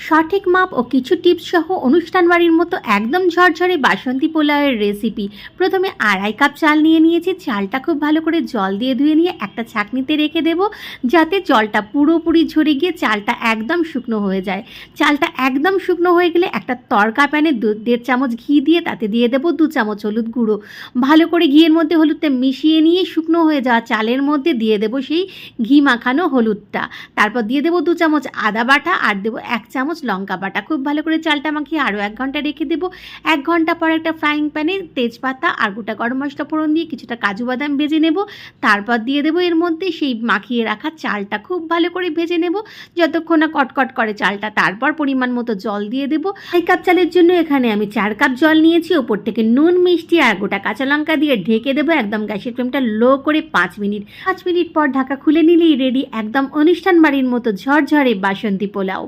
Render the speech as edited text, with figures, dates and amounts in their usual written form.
সঠিক মাপ ও কিছু টিপস সহ অনুষ্ঠান বাড়ির মতো একদম ঝরঝরে বাসন্তী পোলাওয়ের রেসিপি। প্রথমে 2.5 কাপ চাল নিয়ে নিয়েছি। চালটা খুব ভালো করে জল দিয়ে ধুয়ে নিয়ে একটা ছাঁকনিতে রেখে দেব, যাতে জলটা পুরোপুরি ঝরে গিয়ে চালটা একদম শুকনো হয়ে যায়। চালটা একদম শুকনো হয়ে গেলে একটা তড়কা প্যানে 1.5 চামচ ঘি দিয়ে তাতে দিয়ে দেবো 2 চামচ হলুদ গুঁড়ো। ভালো করে ঘিয়ের মধ্যে হলুদটা মিশিয়ে নিয়ে শুকনো হয়ে যাওয়া চালের মধ্যে দিয়ে দেবো সেই ঘি মাখানো হলুদটা। তারপর দিয়ে দেবো 2 চামচ আদা বাটা আর দেবো 1 চামচ লঙ্কা বাটা। খুব ভালো করে চালটা মাখিয়ে আরও 1 ঘন্টা রেখে দেবো। 1 ঘন্টা পর একটা ফ্রাইং প্যানে তেজপাতা আর গোটা গরম মশলা ফোড়ন দিয়ে কিছুটা কাজু বাদাম ভেজে নেব। তারপর দিয়ে দেবো এর মধ্যে সেই মাখিয়ে রাখা চালটা, খুব ভালো করে ভেজে নেব যতক্ষণ না কটকট করে চালটা। তারপর পরিমাণ মতো জল দিয়ে দেবো। 1 কাপ চালের জন্য এখানে আমি 4 কাপ জল নিয়েছি। ওপর থেকে নুন, মিষ্টি আর গোটা কাঁচা লঙ্কা দিয়ে ঢেকে দেবো একদম গ্যাসের ফ্লেমটা লো করে 5 মিনিট। 5 মিনিট পর ঢাকা খুলে নিলেই রেডি একদম অনুষ্ঠান বাড়ির মতো ঝরঝরে বাসন্তী পোলাও।